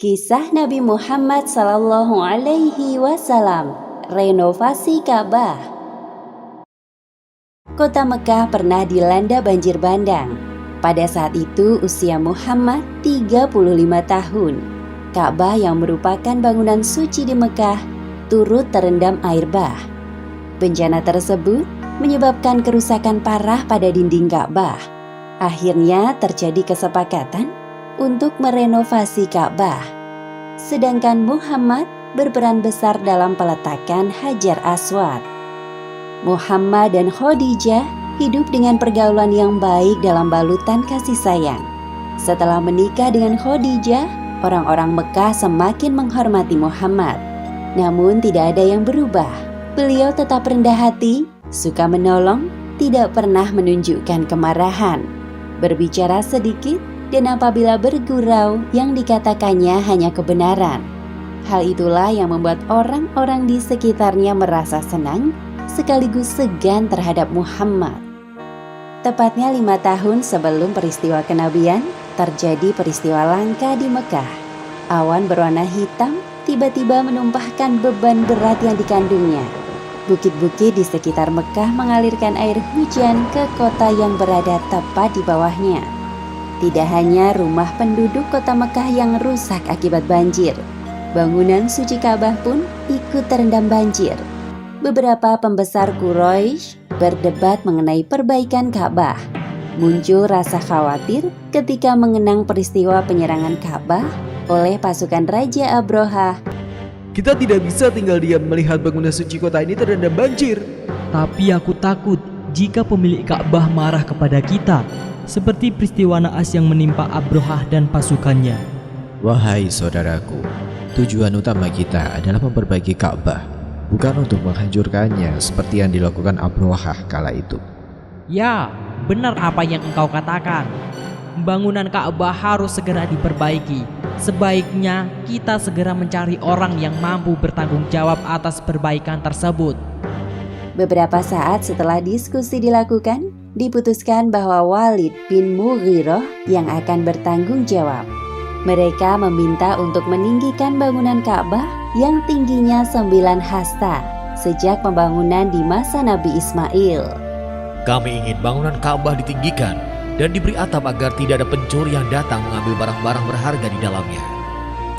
Kisah Nabi Muhammad Sallallahu Alaihi Wasallam, renovasi Ka'bah. Kota Mekah pernah dilanda banjir bandang. Pada saat itu usia Muhammad 35 tahun. Ka'bah yang merupakan bangunan suci di Mekah turut terendam air bah. Bencana tersebut menyebabkan kerusakan parah pada dinding Ka'bah. Akhirnya terjadi kesepakatan untuk merenovasi Ka'bah. Sedangkan Muhammad berperan besar dalam peletakan Hajar Aswad. Muhammad dan Khadijah hidup dengan pergaulan yang baik dalam balutan kasih sayang. Setelah menikah dengan Khadijah, orang-orang Mekah semakin menghormati Muhammad. Namun tidak ada yang berubah. Beliau tetap rendah hati, suka menolong, tidak pernah menunjukkan kemarahan. Berbicara sedikit, dan apabila bergurau yang dikatakannya hanya kebenaran. Hal itulah yang membuat orang-orang di sekitarnya merasa senang sekaligus segan terhadap Muhammad. Tepatnya 5 tahun sebelum peristiwa kenabian, terjadi peristiwa langka di Mekah. Awan berwarna hitam tiba-tiba menumpahkan beban berat yang dikandungnya. Bukit-bukit di sekitar Mekah mengalirkan air hujan ke kota yang berada tepat di bawahnya. Tidak hanya rumah penduduk kota Mekah yang rusak akibat banjir, bangunan suci Ka'bah pun ikut terendam banjir. Beberapa pembesar Quraisy berdebat mengenai perbaikan Ka'bah. Muncul rasa khawatir ketika mengenang peristiwa penyerangan Ka'bah oleh pasukan Raja Abraha. Kita tidak bisa tinggal diam melihat bangunan suci kota ini terendam banjir. Tapi aku takut jika pemilik Ka'bah marah kepada kita, seperti peristiwa naas yang menimpa Abraha dan pasukannya. Wahai saudaraku, tujuan utama kita adalah memperbaiki Ka'bah, bukan untuk menghancurkannya seperti yang dilakukan Abraha kala itu. Ya, benar apa yang engkau katakan. Bangunan Ka'bah harus segera diperbaiki. Sebaiknya kita segera mencari orang yang mampu bertanggung jawab atas perbaikan tersebut. Beberapa saat setelah diskusi dilakukan, diputuskan bahwa Walid bin Mughirah yang akan bertanggung jawab. Mereka meminta untuk meninggikan bangunan Ka'bah yang tingginya 9 hasta sejak pembangunan di masa Nabi Ismail. Kami ingin bangunan Ka'bah ditinggikan dan diberi atap agar tidak ada pencuri yang datang mengambil barang-barang berharga di dalamnya.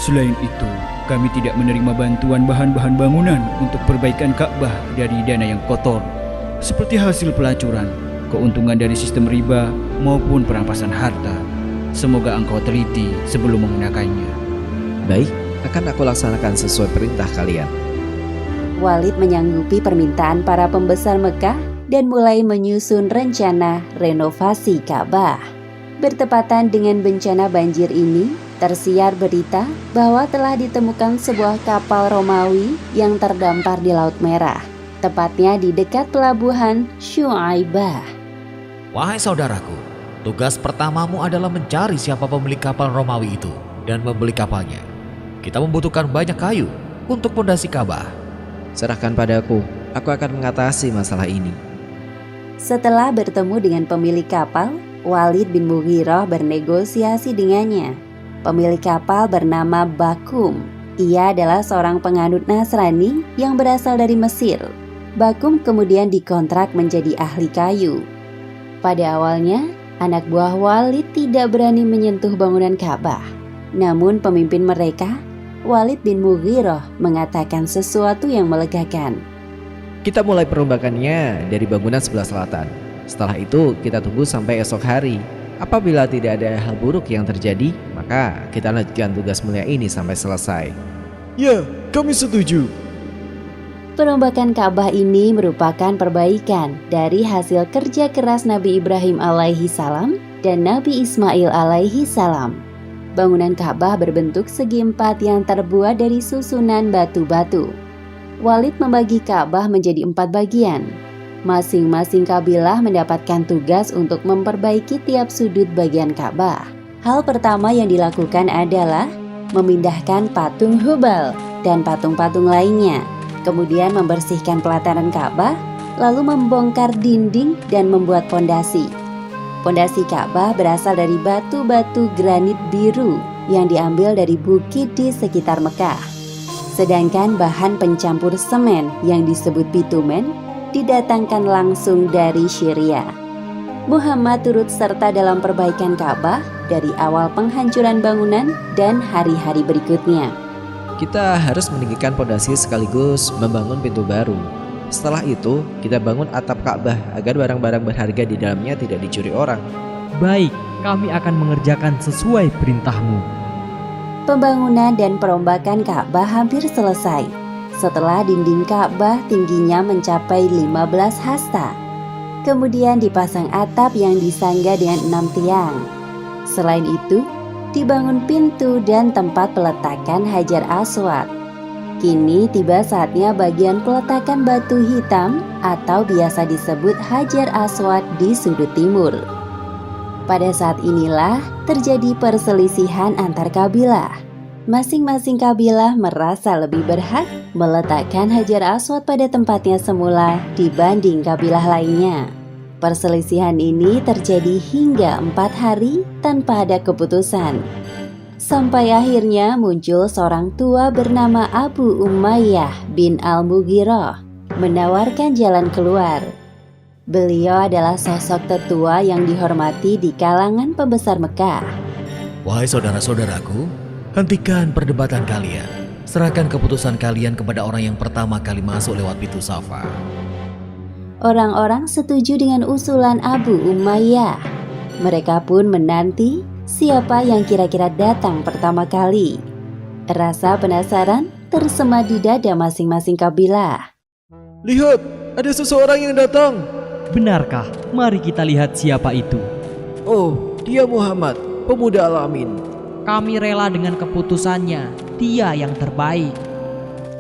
Selain itu, kami tidak menerima bantuan bahan-bahan bangunan untuk perbaikan Ka'bah dari dana yang kotor, seperti hasil pelacuran, keuntungan dari sistem riba, maupun perampasan harta. Semoga engkau teliti sebelum menggunakannya. Baik, akan aku laksanakan sesuai perintah kalian. Walid menyanggupi permintaan para pembesar Mekah dan mulai menyusun rencana renovasi Ka'bah. Bertepatan dengan bencana banjir ini, tersiar berita bahwa telah ditemukan sebuah kapal Romawi yang terdampar di Laut Merah, tepatnya di dekat pelabuhan Syuaibah. Wahai saudaraku, tugas pertamamu adalah mencari siapa pemilik kapal Romawi itu dan membeli kapalnya. Kita membutuhkan banyak kayu untuk pondasi Ka'bah. Serahkan padaku, aku akan mengatasi masalah ini. Setelah bertemu dengan pemilik kapal, Walid bin Mughirah bernegosiasi dengannya. Pemilik kapal bernama Bakum. Ia adalah seorang penganut Nasrani yang berasal dari Mesir. Bakum kemudian dikontrak menjadi ahli kayu. Pada awalnya, anak buah Walid tidak berani menyentuh bangunan Ka'bah. Namun pemimpin mereka, Walid bin Mughirah, mengatakan sesuatu yang melegakan. Kita mulai perombakannya dari bangunan sebelah selatan. Setelah itu kita tunggu sampai esok hari. Apabila tidak ada hal buruk yang terjadi, maka kita lanjutkan tugas mulia ini sampai selesai. Ya, kami setuju. Perombakan Ka'bah ini merupakan perbaikan dari hasil kerja keras Nabi Ibrahim alaihi salam dan Nabi Ismail alaihi salam. Bangunan Ka'bah berbentuk segi empat yang terbuat dari susunan batu-batu. Walid membagi Ka'bah menjadi 4 bagian. Masing-masing kabilah mendapatkan tugas untuk memperbaiki tiap sudut bagian Ka'bah. Hal pertama yang dilakukan adalah memindahkan patung Hubal dan patung-patung lainnya, kemudian membersihkan pelataran Ka'bah, lalu membongkar dinding dan membuat pondasi. Pondasi Ka'bah berasal dari batu-batu granit biru yang diambil dari bukit di sekitar Mekah. Sedangkan bahan pencampur semen yang disebut bitumen didatangkan langsung dari Syria. Muhammad turut serta dalam perbaikan Ka'bah dari awal penghancuran bangunan dan hari-hari berikutnya. Kita harus meninggikan pondasi sekaligus membangun pintu baru. Setelah itu, kita bangun atap Ka'bah agar barang-barang berharga di dalamnya tidak dicuri orang. Baik, kami akan mengerjakan sesuai perintahmu. Pembangunan dan perombakan Ka'bah hampir selesai. Setelah dinding Ka'bah tingginya mencapai 15 hasta. Kemudian dipasang atap yang disangga dengan 6 tiang. Selain itu, dibangun pintu dan tempat peletakan Hajar Aswad. Kini tiba saatnya bagian peletakan batu hitam atau biasa disebut Hajar Aswad di sudut timur. Pada saat inilah terjadi perselisihan antar kabilah. Masing-masing kabilah merasa lebih berhak meletakkan Hajar Aswad pada tempatnya semula dibanding kabilah lainnya. Perselisihan ini terjadi hingga 4 hari tanpa ada keputusan. Sampai akhirnya muncul seorang tua bernama Abu Umayyah bin Al-Mughirah menawarkan jalan keluar. Beliau adalah sosok tetua yang dihormati di kalangan pembesar Mekah. Wahai saudara-saudaraku, hentikan perdebatan kalian. Serahkan keputusan kalian kepada orang yang pertama kali masuk lewat pintu Safa. Orang-orang setuju dengan usulan Abu Umayyah. Mereka pun menanti siapa yang kira-kira datang pertama kali. Rasa penasaran tersema di dada masing-masing kabilah. Lihat, ada seseorang yang datang. Benarkah? Mari kita lihat siapa itu. Oh, dia Muhammad, pemuda Al-Amin. Kami rela dengan keputusannya. Dia yang terbaik.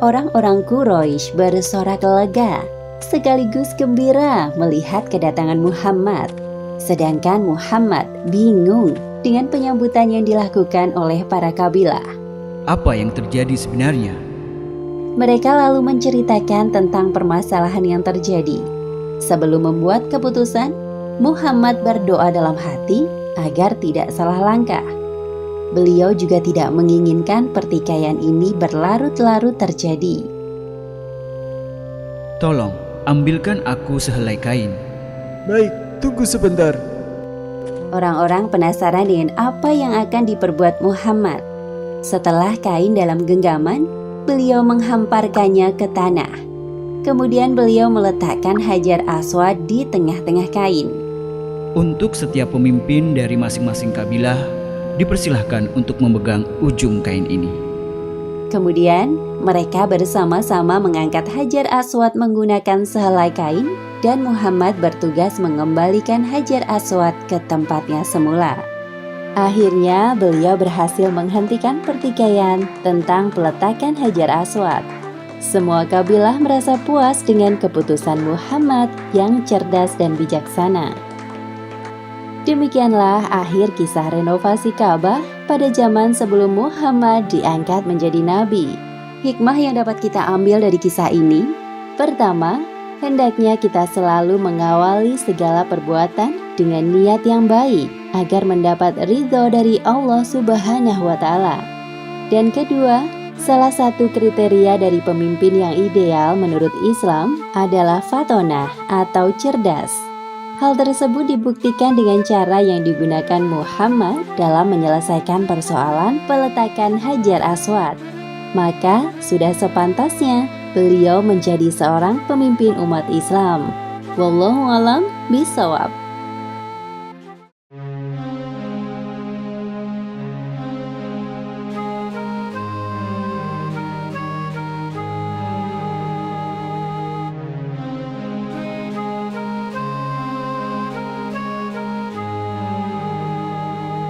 Orang-orang Quraisy bersorak lega, sekaligus gembira melihat kedatangan Muhammad. Sedangkan Muhammad bingung dengan penyambutan yang dilakukan oleh para kabilah. Apa yang terjadi sebenarnya? Mereka lalu menceritakan tentang permasalahan yang terjadi. Sebelum membuat keputusan, Muhammad berdoa dalam hati agar tidak salah langkah. Beliau juga tidak menginginkan pertikaian ini berlarut-larut terjadi. Tolong, ambilkan aku sehelai kain. Baik, tunggu sebentar. Orang-orang penasaran dengan apa yang akan diperbuat Muhammad. Setelah kain dalam genggaman, beliau menghamparkannya ke tanah. Kemudian beliau meletakkan Hajar Aswad di tengah-tengah kain. Untuk setiap pemimpin dari masing-masing kabilah, dipersilahkan untuk memegang ujung kain ini. Kemudian, mereka bersama-sama mengangkat Hajar Aswad menggunakan sehelai kain dan Muhammad bertugas mengembalikan Hajar Aswad ke tempatnya semula. Akhirnya, beliau berhasil menghentikan pertikaian tentang peletakan Hajar Aswad. Semua kabilah merasa puas dengan keputusan Muhammad yang cerdas dan bijaksana. Demikianlah akhir kisah renovasi Ka'bah pada zaman sebelum Muhammad diangkat menjadi nabi. Hikmah yang dapat kita ambil dari kisah ini, pertama, hendaknya kita selalu mengawali segala perbuatan dengan niat yang baik agar mendapat ridho dari Allah Subhanahu wa Ta'ala. Dan kedua, salah satu kriteria dari pemimpin yang ideal menurut Islam adalah fatonah atau cerdas. Hal tersebut dibuktikan dengan cara yang digunakan Muhammad dalam menyelesaikan persoalan peletakan Hajar Aswad. Maka sudah sepantasnya beliau menjadi seorang pemimpin umat Islam. Wallahu a'lam bishawab.